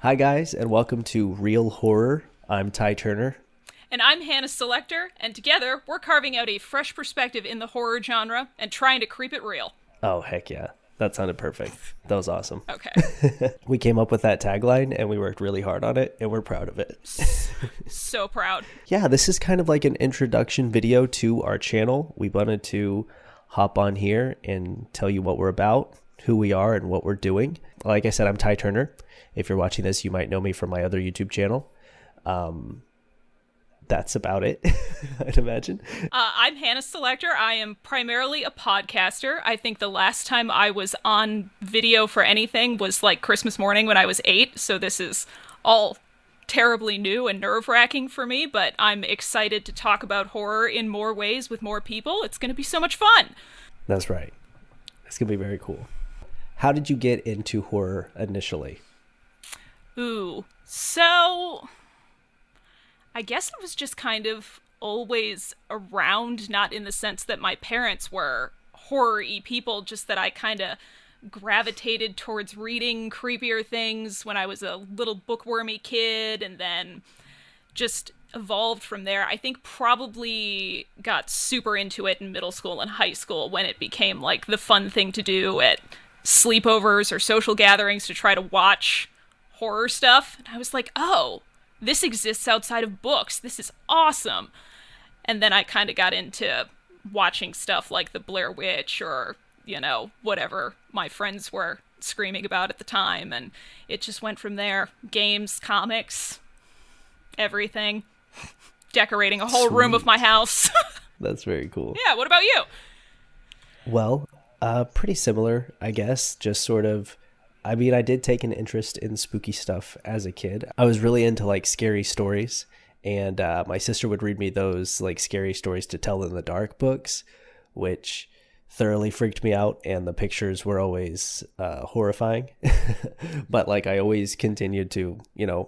Hi, guys, and welcome to Real Horror. I'm Ty Turner. And I'm Hannah Selector, and together we're carving out a fresh perspective in the horror genre and trying to creep it real. Oh, heck yeah. That sounded perfect. That was awesome. Okay. We came up with that tagline, and we worked really hard on it, and we're proud of it. So proud. Yeah, this is kind of like an introduction video to our channel. We wanted to hop on here and tell you what we're about, who we are, and what we're doing. Like I said, I'm Ty Turner. If you're watching this, you might know me from my other YouTube channel. That's about it, I'd imagine. I'm Hannah Selector. I am primarily a podcaster. I think the last time I was on video for anything was like Christmas morning when I was 8. So this is all terribly new and nerve-wracking for me, but I'm excited to talk about horror in more ways with more people. It's going to be so much fun. That's right. It's going to be very cool. How did you get into horror initially? So I guess it was just kind of always around, not in the sense that my parents were horror-y people, just that I kind of gravitated towards reading creepier things when I was a little bookwormy kid, and then just evolved from there. I think probably got super into it in middle school and high school when it became like the fun thing to do at sleepovers or social gatherings to try to watch horror stuff. And I was like, oh, this exists outside of books. This is awesome. And then I kind of got into watching stuff like The Blair Witch or, whatever my friends were screaming about at the time. And it just went from there. Games, comics, everything. Decorating a whole room of my house. That's very cool. Yeah, what about you? Well, pretty similar, I guess. Just sort of, I did take an interest in spooky stuff as a kid. I was really into like scary stories, and my sister would read me those like scary stories to tell in the dark books, which thoroughly freaked me out, and the pictures were always horrifying. But like I always continued to,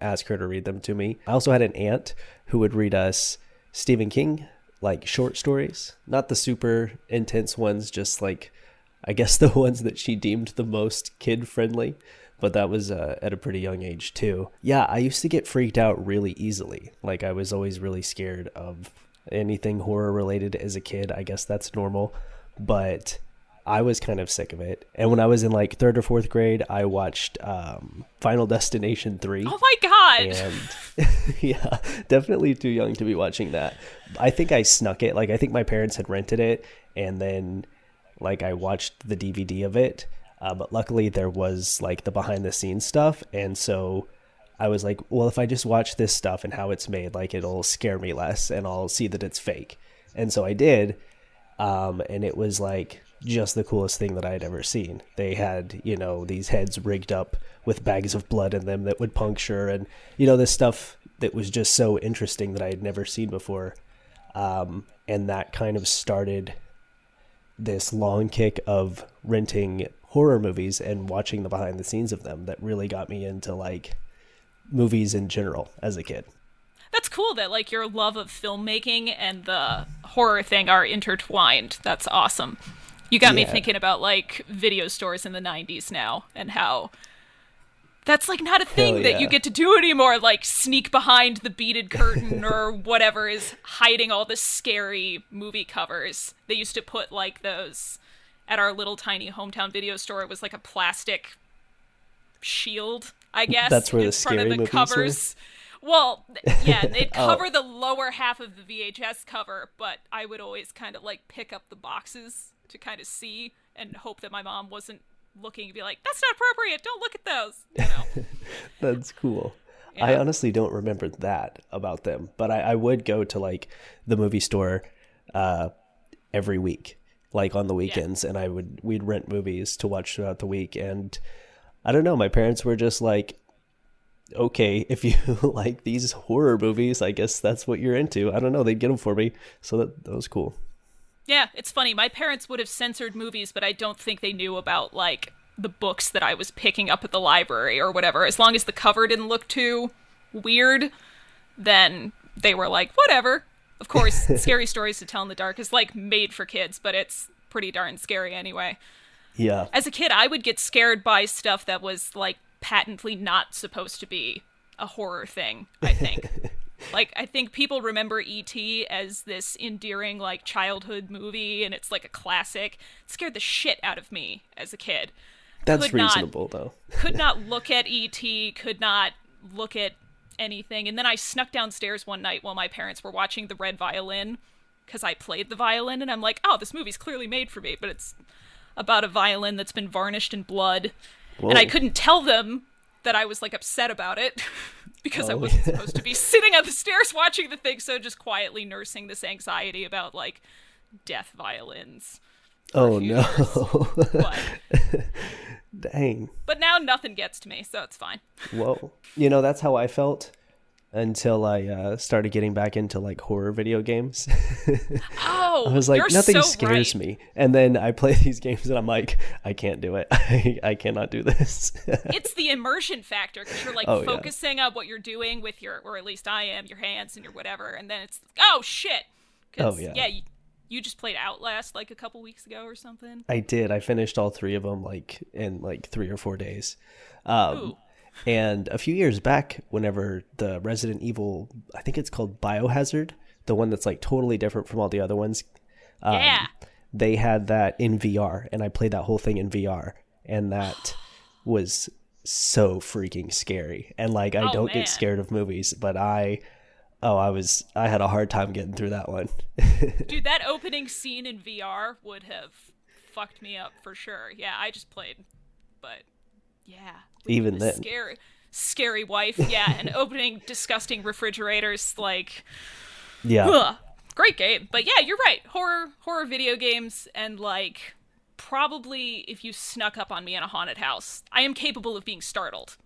ask her to read them to me. I also had an aunt who would read us Stephen King, like short stories, not the super intense ones, just like I guess the ones that she deemed the most kid-friendly, but that was at a pretty young age too. Yeah, I used to get freaked out really easily. Like I was always really scared of anything horror-related as a kid. I guess that's normal, but I was kind of sick of it. And when I was in like 3rd or 4th grade, I watched Final Destination 3. Oh my god! And yeah, definitely too young to be watching that. I think I snuck it. Like I think my parents had rented it, and then like I watched the DVD of it, but luckily there was like the behind the scenes stuff, and so I was like, well, if I just watch this stuff and how it's made, like it'll scare me less and I'll see that it's fake. And so I did, and it was like just the coolest thing that I had ever seen. They had, these heads rigged up with bags of blood in them that would puncture, and this stuff that was just so interesting that I had never seen before. And that kind of started this long kick of renting horror movies and watching the behind the scenes of them that really got me into like movies in general as a kid. That's cool that like your love of filmmaking and the horror thing are intertwined. That's awesome. You got me thinking about like video stores in the 90s now, and how that's like not a thing that you get to do anymore, like sneak behind the beaded curtain or whatever is hiding all the scary movie covers. They used to put like those at our little tiny hometown video store. It was like a plastic shield, I guess. That's where in the front scary of the movies covers. Well, yeah, they'd cover the lower half of the VHS cover, but I would always kind of like pick up the boxes to kind of see and hope that my mom wasn't looking and be like, that's not appropriate, don't look at those. That's cool. Yeah. I honestly don't remember that about them, but I would go to like the movie store every week, like on the weekends, and we'd rent movies to watch throughout the week. And I don't know, my parents were just like, okay, if you like these horror movies, I guess that's what you're into. I don't know, they'd get them for me, so that was cool. Yeah, it's funny. My parents would have censored movies, but I don't think they knew about, like, the books that I was picking up at the library or whatever. As long as the cover didn't look too weird, then they were like, whatever. Of course, Scary Stories to Tell in the Dark is, like, made for kids, but it's pretty darn scary anyway. Yeah. As a kid, I would get scared by stuff that was, like, patently not supposed to be a horror thing, I think. Like, I think people remember E.T. as this endearing, like, childhood movie, and it's like a classic. It scared the shit out of me as a kid. That's Could not, reasonable, though. could not look at E.T., could not look at anything. And then I snuck downstairs one night while my parents were watching The Red Violin, because I played the violin, and I'm like, oh, this movie's clearly made for me, but it's about a violin that's been varnished in blood. Whoa. And I couldn't tell them that I was, like, upset about it because I Oh, wasn't yeah. supposed to be sitting on the stairs watching the thing, so just quietly nursing this anxiety about, like, death violins. Oh, a few no. years. Dang. But now nothing gets to me, so it's fine. Whoa. You know, that's how I felt until I started getting back into like horror video games. Oh, I was like, you're nothing so scares right. me. And then I play these games and I'm like, I can't do it. I cannot do this. It's the immersion factor because you're like Oh, yeah. focusing on what you're doing with your, or at least I am, your hands and your whatever, and then it's oh shit. 'Cause, Oh, yeah. you just played Outlast like a couple weeks ago or something. I did. I finished all three of them like in like 3 or 4 days. Ooh, And a few years back, whenever the Resident Evil, I think it's called Biohazard, the one that's like totally different from all the other ones, yeah. they had that in VR, and I played that whole thing in VR, and that was so freaking scary. And like, I Oh, don't man. get scared of movies, but I had a hard time getting through that one. Dude, that opening scene in VR would have fucked me up for sure. Yeah, I just played, but yeah, Even the then. scary wife. Yeah, and opening disgusting refrigerators. Like, Yeah. ugh. Great game. But yeah, you're right. Horror video games, and like probably if you snuck up on me in a haunted house, I am capable of being startled.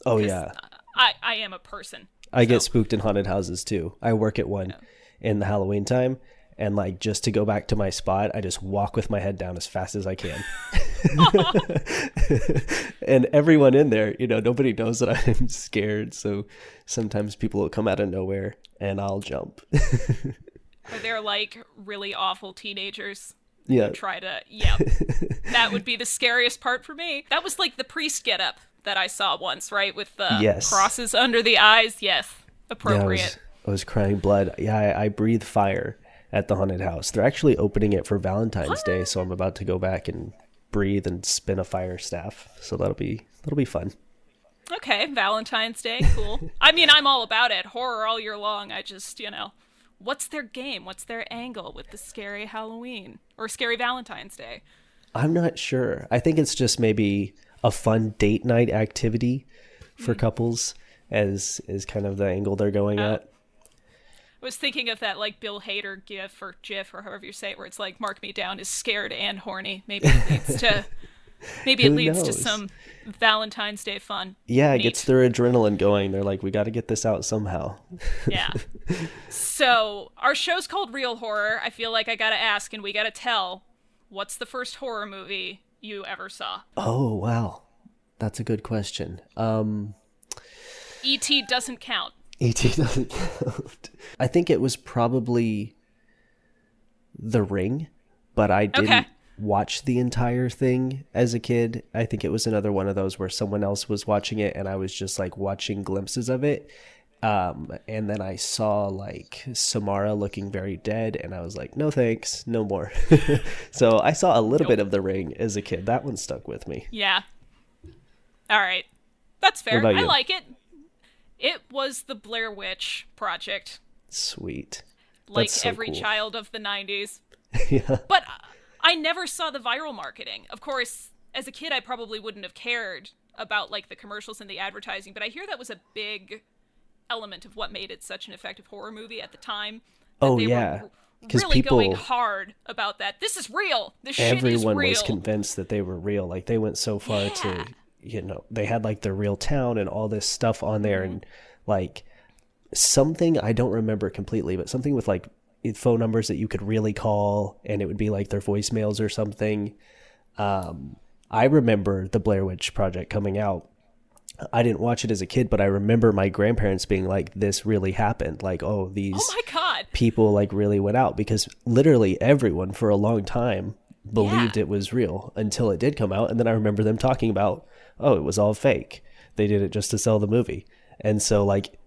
Oh 'Cause yeah. I am a person. I get So, spooked in haunted houses too. I work at one in the Halloween time, and like just to go back to my spot, I just walk with my head down as fast as I can. And everyone in there, you know, nobody knows that I'm scared, so sometimes people will come out of nowhere and I'll jump. are there like really awful teenagers Yeah. who try to? Yeah, that would be the scariest part for me. That was like the priest getup that I saw once, right, with the Yes. crosses under the eyes. Yes, Yeah, appropriate. I was crying blood. Yeah, I breathe fire at the haunted house. They're actually opening it for Valentine's Day, so I'm about to go back and breathe and spin a fire staff. So that'll be fun. Okay, Valentine's Day, cool. I mean, I'm all about it. Horror all year long. I just, what's their game? What's their angle with the scary Halloween or scary Valentine's Day? I'm not sure. I think it's just maybe a fun date night activity for couples as is kind of the angle they're going at. I was thinking of that like Bill Hader gif or GIF or however you say it, where it's like "Mark me down" is scared and horny. Maybe it leads to maybe it Who leads to knows? some Valentine's Day fun. Yeah, it Neat. gets their adrenaline going. They're like, we got to get this out somehow. Yeah. So our show's called Real Horror. I feel like I gotta ask and we gotta tell. What's the first horror movie you ever saw? Oh, wow. That's a good question. E.T. doesn't count. E.T. doesn't count. I think it was probably The Ring, but I didn't Okay. watch the entire thing as a kid. I think it was another one of those where someone else was watching it and I was just like watching glimpses of it. And then I saw like Samara looking very dead and I was like, no thanks, no more. So I saw a little bit of The Ring as a kid. That one stuck with me. Yeah. All right. That's fair. What about I you? like it. It was the Blair Witch Project, Sweet. like That's so every cool. child of the 90s. Yeah. But I never saw the viral marketing. Of course, as a kid, I probably wouldn't have cared about like the commercials and the advertising, but I hear that was a big element of what made it such an effective horror movie at the time. That Oh, they yeah. were 'Cause really going people- hard about that. This is real. This shit is Everyone real. was convinced that they were real. Like they went so far Yeah. to, you know, they had like the real town and all this stuff on there, and like something I don't remember completely, but something with like phone numbers that you could really call, and it would be like their voicemails or something. I remember the Blair Witch Project coming out. I didn't watch it as a kid, but I remember my grandparents being like, "This really happened." Like, oh, these Oh my god. people like really went out, because literally everyone for a long time believed Yeah. it was real until it did come out, and then I remember them talking about, oh, it was all fake. They did it just to sell the movie. And so like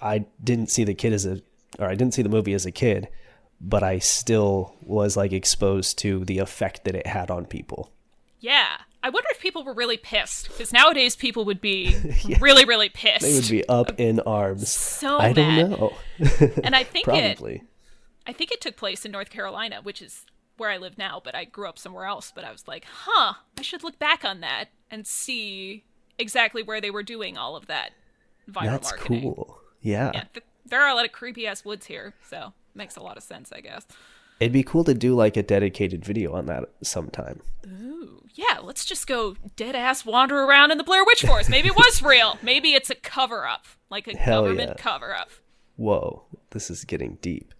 I didn't see I didn't see the movie as a kid, but I still was like exposed to the effect that it had on people. Yeah. I wonder if people were really pissed, because nowadays people would be Yeah, really, really they would pissed. be up in arms. So I don't mad. know. And Probably. I think it took place in North Carolina, which is where I live now, but I grew up somewhere else. But I was like, huh, I should look back on that and see exactly where they were doing all of that viral That's marketing. cool. Yeah. Yeah, there are a lot of creepy ass woods here, so makes a lot of sense, I guess. It'd be cool to do like a dedicated video on that sometime. Ooh, yeah, let's just go dead ass wander around in the Blair Witch Forest. Maybe it was real. Maybe it's a cover up, like a Hell government yeah. cover up. Whoa, this is getting deep.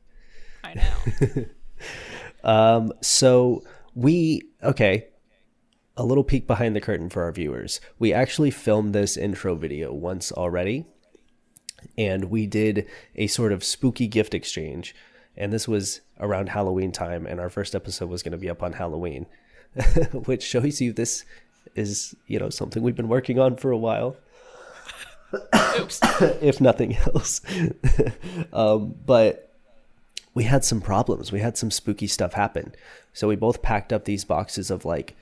I know. So okay, a little peek behind the curtain for our viewers. We actually filmed this intro video once already, and we did a sort of spooky gift exchange. And this was around Halloween time, and our first episode was going to be up on Halloween, which shows you this is, something we've been working on for a while, Oops. if nothing else. But we had some problems. We had some spooky stuff happen. So we both packed up these boxes of like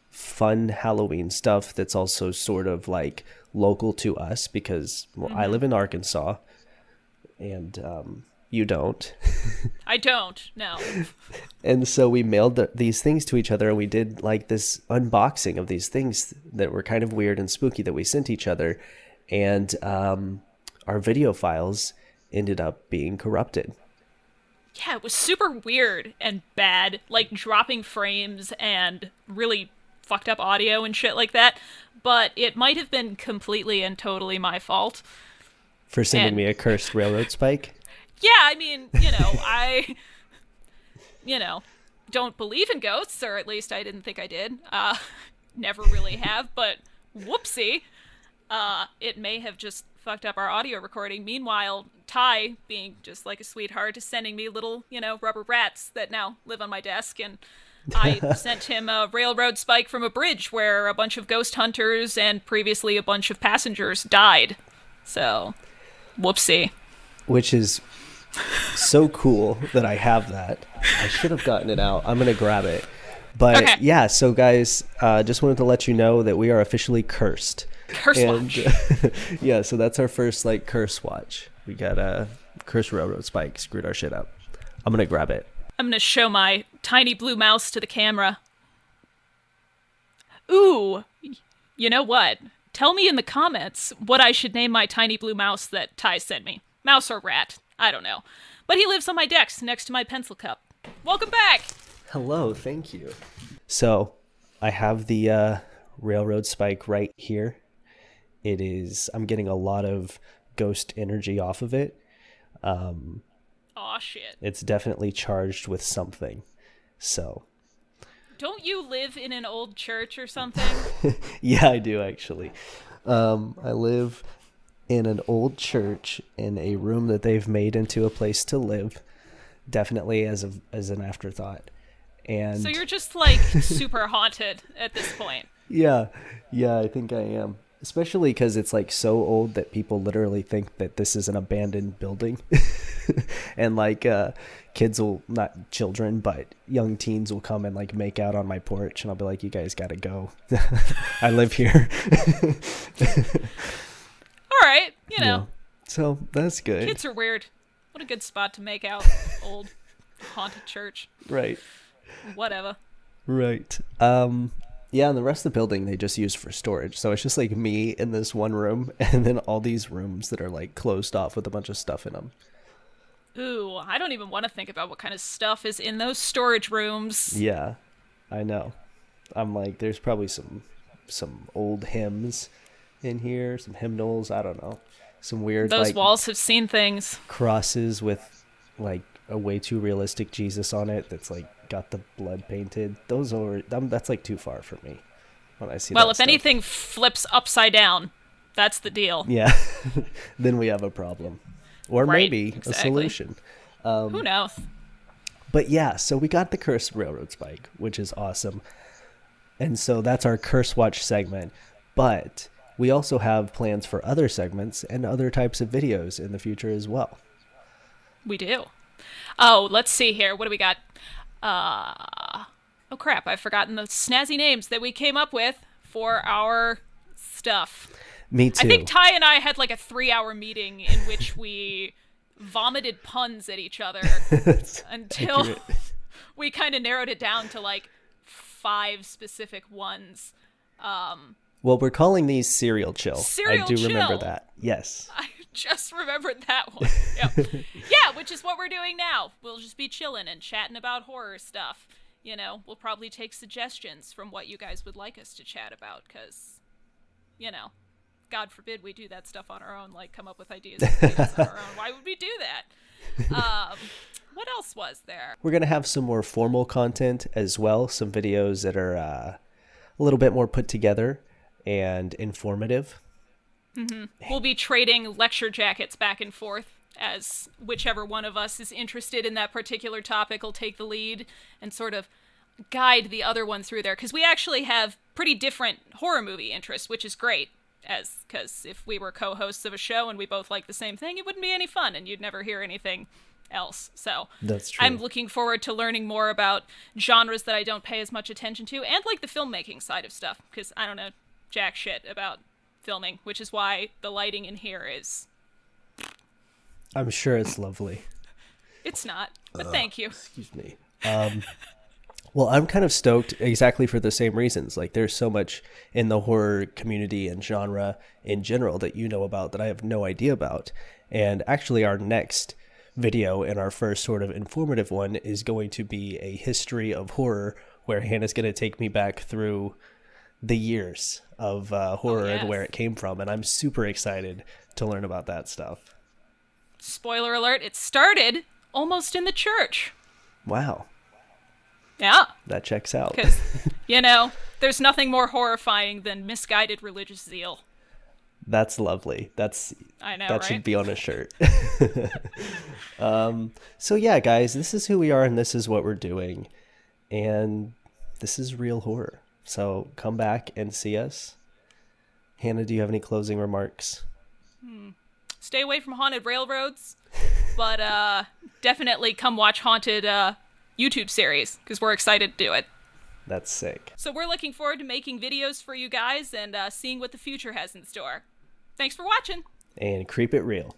fun Halloween stuff that's also sort of like local to us because I live in Arkansas and you don't. I don't, no. And so we mailed these things to each other, and we did like this unboxing of these things that were kind of weird and spooky that we sent each other. And our video files ended up being corrupted. Yeah, it was super weird and bad, like dropping frames and really fucked up audio and shit like that. But it might have been completely and totally my fault. For sending me a cursed railroad spike? Yeah, I mean, I, don't believe in ghosts, or at least I didn't think I did. Never really have, but whoopsie. It may have just fucked up our audio recording. Meanwhile, Ty, being just like a sweetheart, is sending me little, rubber rats that now live on my desk, and I sent him a railroad spike from a bridge where a bunch of ghost hunters and previously a bunch of passengers died. So, whoopsie. Which is so cool that I have that. I should have gotten it out. I'm going to grab it. But Okay. yeah, so guys, just wanted to let you know that we are officially cursed. Curse watch. Yeah, so that's our first like curse watch. We got a cursed railroad spike, screwed our shit up. I'm going to grab it. I'm gonna show my tiny blue mouse to the camera. Ooh, you know what? Tell me in the comments what I should name my tiny blue mouse that Ty sent me. Mouse or rat, I don't know. But he lives on my desk next to my pencil cup. Welcome back! Hello, thank you. So, I have the railroad spike right here. I'm getting a lot of ghost energy off of it. Aw, shit. It's definitely charged with something. So, Don't you live in an old church or something? yeah, I do actually. I live in an old church in a room that they've made into a place to live, definitely as an afterthought. And So you're just like super haunted at this point. yeah, I think I am. Especially because it's like so old that people literally think that this is an abandoned building. And like kids will, not children, but young teens will come and like make out on my porch, and I'll be like, you guys gotta go. I live here. All right, Yeah. So that's good. kids are weird. What a good spot to make out. Old haunted church. Right. Whatever. Right. Yeah, and the rest of the building they just use for storage. So it's just like me in this one room, and then all these rooms that are like closed off with a bunch of stuff in them. Ooh, I don't even want to think about what kind of stuff is in those storage rooms. Yeah, I know. I'm like, there's probably some old hymns in here, some hymnals. I don't know, some weird Those like walls have seen things. crosses with like a way too realistic Jesus on it. That's like got the blood painted. That's like too far for me when I see. Well, that if stuff. anything flips upside down, that's the deal. Yeah, then we have a problem. Or Right, maybe exactly. a solution. Who knows? But yeah, so we got the cursed railroad spike, which is awesome. And so that's our curse watch segment. But we also have plans for other segments and other types of videos in the future as well. We do. Oh, let's see here. What do we got? Oh crap, I've forgotten the snazzy names that we came up with for our stuff. Me I think too. Ty and I had like a 3-hour meeting in which we vomited puns at each other That's until accurate. we kind of narrowed it down to like 5 specific ones. Well, we're calling these Serial Chill. I Serial do remember Chill. that. Yes. I just remembered that one. Yep. Yeah, which is what we're doing now. We'll just be chilling and chatting about horror stuff. You know, we'll probably take suggestions from what you guys would like us to chat about, because, you know, God forbid we do that stuff on our own, like come up with ideas for videos on our own. Why would we do that? What else was there? We're going to have some more formal content as well, some videos that are a little bit more put together and informative. We'll be trading lecture jackets back and forth as whichever one of us is interested in that particular topic will take the lead and sort of guide the other one through there. Because we actually have pretty different horror movie interests, which is great. Because if we were co-hosts of a show and we both like the same thing, it wouldn't be any fun and you'd never hear anything else. So That's true. I'm looking forward to learning more about genres that I don't pay as much attention to, and like the filmmaking side of stuff, because I don't know jack shit about filming, which is why the lighting in here is... I'm sure it's lovely. It's not, but thank you. Excuse me. Well, I'm kind of stoked exactly for the same reasons. Like, there's so much in the horror community and genre in general that you know about that I have no idea about. And actually, our next video and our first sort of informative one is going to be a history of horror, where Hannah's going to take me back through the years of horror and where it came from. And I'm super excited to learn about that stuff. Spoiler alert, it started almost in the church. Wow. Yeah. That checks out. Because, you know, there's nothing more horrifying than misguided religious zeal. That's lovely. I know, that right? should be on a shirt. So yeah, guys, this is who we are and this is what we're doing. And this is real horror. So come back and see us. Hannah, do you have any closing remarks? Stay away from haunted railroads, but definitely come watch Haunted YouTube series, because we're excited to do it. That's sick. So we're looking forward to making videos for you guys and seeing what the future has in store. Thanks for watching. And creep it real.